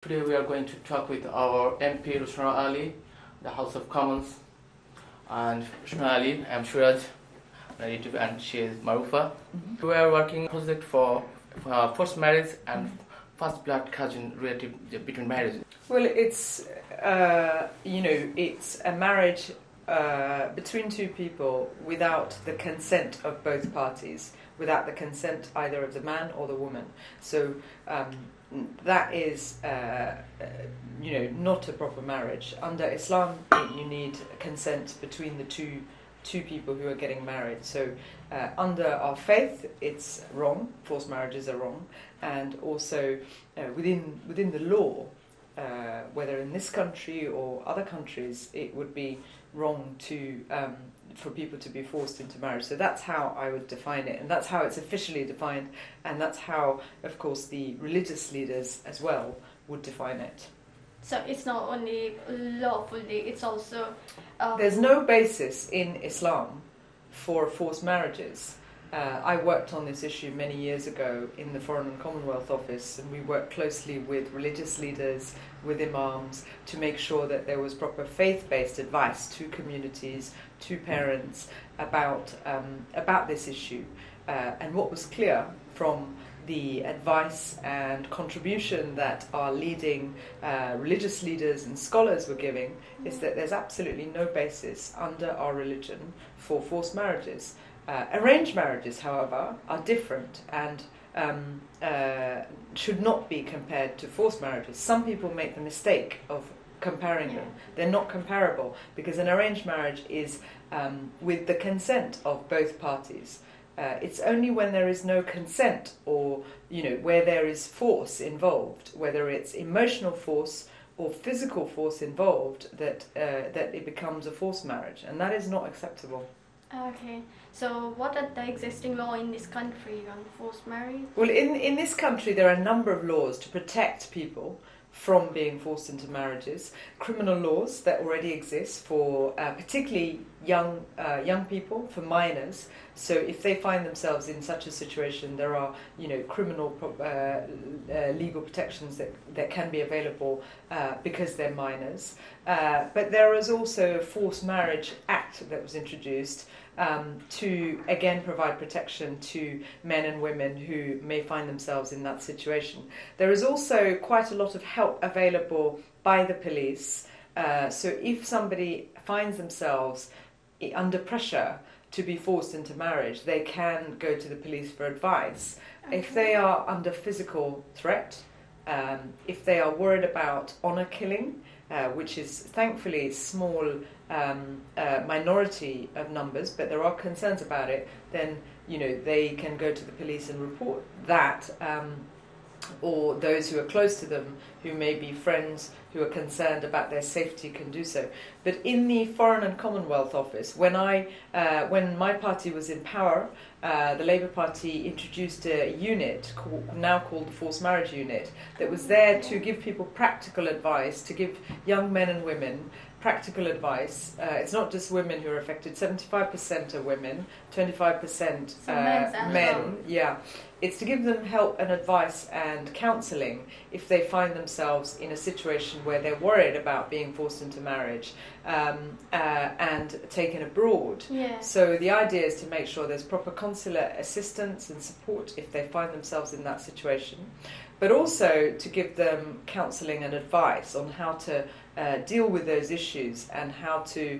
Today we are going to talk with our MP Rushnara, the House of Commons, and Rushnara, I'm Suraj, and she is Marufa. Mm-hmm. We are working on a project for forced marriage and first blood cousin relative between marriages. Well, it's it's a marriage between two people without the consent of both parties, without the consent either of the man or the woman. So that is, not a proper marriage. Under Islam, you need consent between the two people who are getting married. So under our faith, it's wrong. Forced marriages are wrong, and also within the law, whether in this country or other countries, it would be wrong to for people to be forced into marriage. So that's how I would define it, and that's how it's officially defined, and that's how, of course, the religious leaders as well would define it. So it's not only lawfully, it's also... There's no basis in Islam for forced marriages. I worked on this issue many years ago in the Foreign and Commonwealth Office, and we worked closely with religious leaders, with imams, to make sure that there was proper faith-based advice to communities, to parents about this issue. And what was clear from the advice and contribution that our leading religious leaders and scholars were giving is that there's absolutely no basis under our religion for forced marriages. Arranged marriages, however, are different and should not be compared to forced marriages. Some people make the mistake of comparing them. They're not comparable because an arranged marriage is with the consent of both parties. It's only when there is no consent or, where there is force involved, whether it's emotional force or physical force involved, that it becomes a forced marriage, and that is not acceptable. Okay, so what are the existing law in this country on forced marriage? Well, in this country there are a number of laws to protect people from being forced into marriages. Criminal laws that already exist for particularly young people, for minors. So if they find themselves in such a situation, there are criminal legal protections that can be available because they're minors. But there is also a Forced Marriage Act that was introduced to again provide protection to men and women who may find themselves in that situation. There is also quite a lot of help available by the police. So if somebody finds themselves under pressure to be forced into marriage, they can go to the police for advice. Okay. If they are under physical threat, if they are worried about honour killing, which is thankfully a small minority of numbers, but there are concerns about it, then they can go to the police and report that, or those who are close to them, who may be friends who are concerned about their safety, can do so. But in the Foreign and Commonwealth Office, when my party was in power, the Labour Party introduced a unit now called the Forced Marriage Unit that was there to give people practical advice, to give young men and women practical advice. It's not just women who are affected. 75% are women, 25% men. Yeah, it's to give them help and advice and counselling if they find themselves in a situation where they're worried about being forced into marriage and taken abroad. Yeah. So the idea is to make sure there's proper consular assistance and support if they find themselves in that situation, but also to give them counselling and advice on how to deal with those issues and how to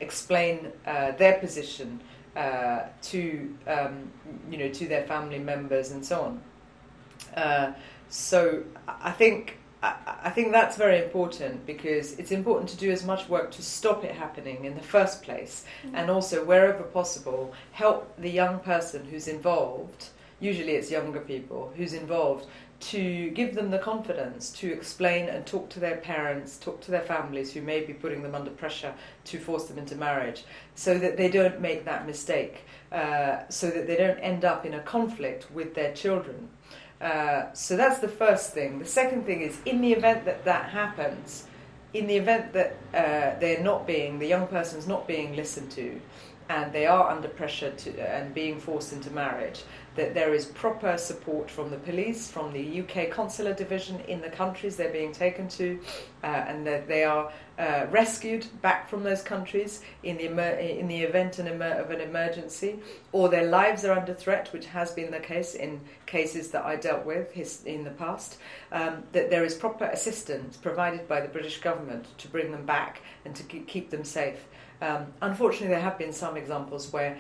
explain their position to their family members and so on. So I think that's very important, because it's important to do as much work to stop it happening in the first place, and also wherever possible help the young person who's involved. Usually it's younger people who's involved, to give them the confidence to explain and talk to their parents, talk to their families who may be putting them under pressure to force them into marriage, so that they don't make that mistake, so that they don't end up in a conflict with their children. So that's the first thing. The second thing is, in the event that happens, in the event that the young person's not being listened to, and they are under pressure and being forced into marriage, that there is proper support from the police, from the UK consular division in the countries they're being taken to, and that they are rescued back from those countries in the event of an emergency, or their lives are under threat, which has been the case in cases that I dealt with in the past, that there is proper assistance provided by the British government to bring them back and to keep them safe. Unfortunately, there have been some examples where,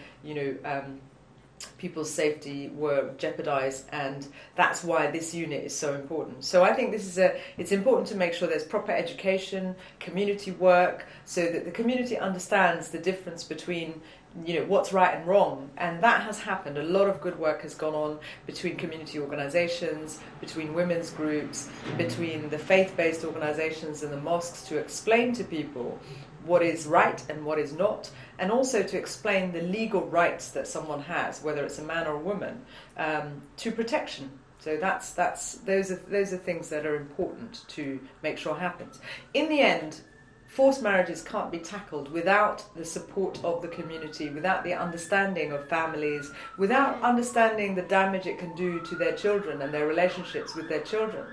people's safety were jeopardised, and that's why this unit is so important. So I think it's important to make sure there's proper education, community work, so that the community understands the difference between what's right and wrong, and that has happened. A lot of good work has gone on between community organisations, between women's groups, between the faith-based organisations and the mosques, to explain to people what is right and what is not, and also to explain the legal rights that someone has, whether it's a man or a woman, to protection. So those are things that are important to make sure happens. In the end, forced marriages can't be tackled without the support of the community, without the understanding of families, without understanding the damage it can do to their children and their relationships with their children.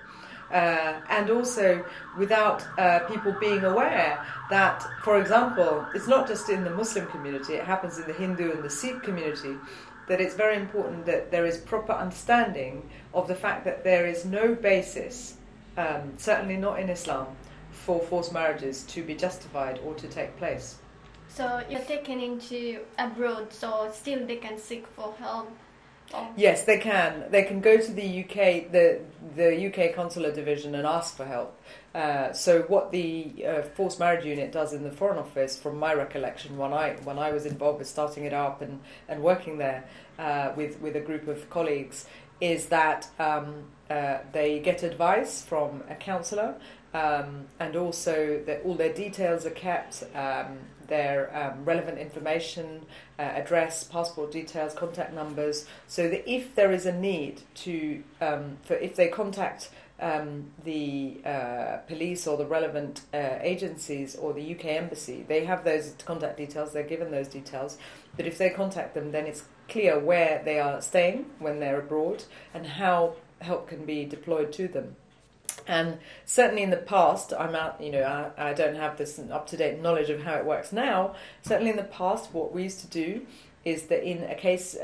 And also without people being aware that, for example, it's not just in the Muslim community, it happens in the Hindu and the Sikh community, that it's very important that there is proper understanding of the fact that there is no basis, certainly not in Islam, for forced marriages to be justified or to take place. So you're taken into abroad, so still they can seek for help? Yes, they can. They can go to the UK, the UK consular division, and ask for help. So what the forced marriage unit does in the Foreign Office, from my recollection, when I was involved with starting it up and working there with a group of colleagues, is that they get advice from a counsellor, and also that all their details are kept. Their relevant information, address, passport details, contact numbers, so that if there is a need if they contact the police or the relevant agencies or the UK embassy, they have those contact details, they're given those details, but if they contact them, then it's clear where they are staying when they're abroad and how help can be deployed to them. And certainly in the past, I don't have this up-to-date knowledge of how it works now. Certainly in the past, what we used to do is that in a case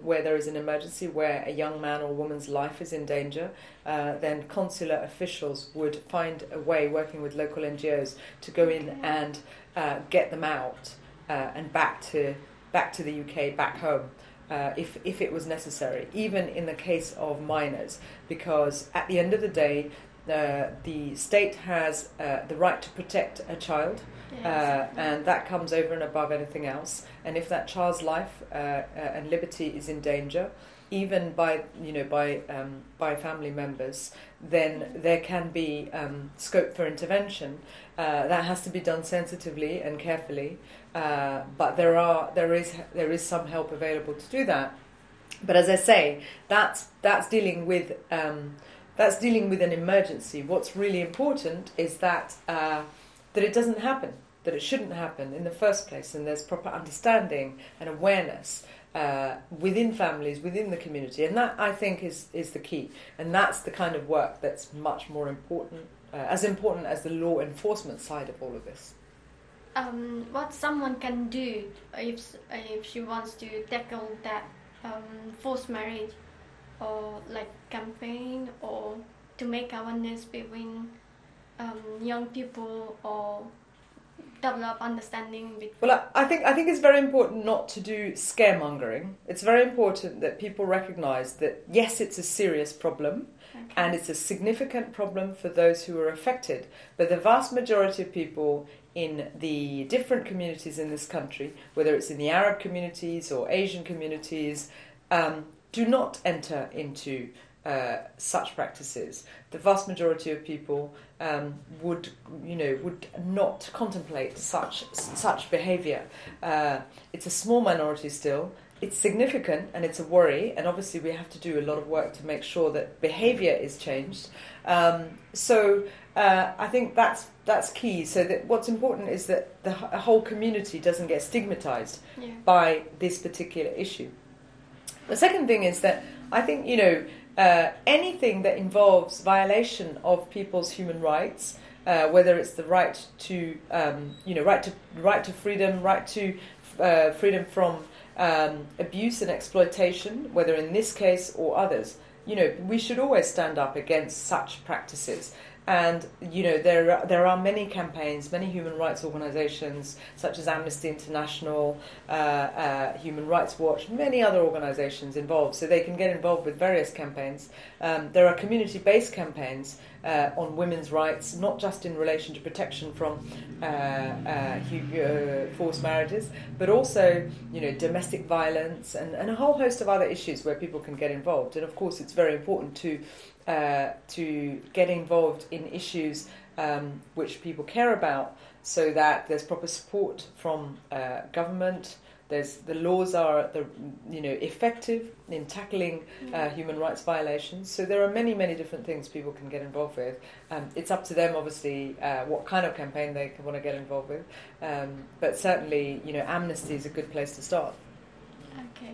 where there is an emergency, where a young man or woman's life is in danger, then consular officials would find a way, working with local NGOs, to go in and get them out and back to the UK, back home. If it was necessary, even in the case of minors, because at the end of the day, the state has the right to protect a child, and that comes over and above anything else. And if that child's life and liberty is in danger, even by family members, then there can be scope for intervention. That has to be done sensitively and carefully, but there is some help available to do that. But as I say, that's dealing with an emergency. What's really important is that it doesn't happen, that it shouldn't happen in the first place, and there's proper understanding and awareness within families, within the community, and that, I think, is the key. And that's the kind of work that's much more important, as important as the law enforcement side of all of this. What someone can do if she wants to tackle that forced marriage, or like campaign, or to make awareness between young people, or develop understanding between... Well, I think it's very important not to do scaremongering. It's very important that people recognise that, yes, it's a serious problem, and it's a significant problem for those who are affected, but the vast majority of people in the different communities in this country, whether it's in the Arab communities or Asian communities, do not enter into such practices. The vast majority of people would not contemplate such behaviour. It's a small minority still, it's significant and it's a worry, and obviously we have to do a lot of work to make sure that behaviour is changed. I think that's key. So that what's important is that the whole community doesn't get stigmatised by this particular issue. The second thing is that I think, anything that involves violation of people's human rights, whether it's the right to right to freedom, right to freedom from abuse and exploitation, whether in this case or others, we should always stand up against such practices. And there are many campaigns, many human rights organisations such as Amnesty International, Human Rights Watch, many other organisations involved, so they can get involved with various campaigns. There are community-based campaigns on women's rights, not just in relation to protection from forced marriages, but also domestic violence and a whole host of other issues where people can get involved. And of course, it's very important to get involved in issues which people care about, so that there's proper support from government. The laws are effective in tackling human rights violations. So there are many, many different things people can get involved with. It's up to them, obviously, what kind of campaign they want to get involved with. But certainly, Amnesty is a good place to start. Okay.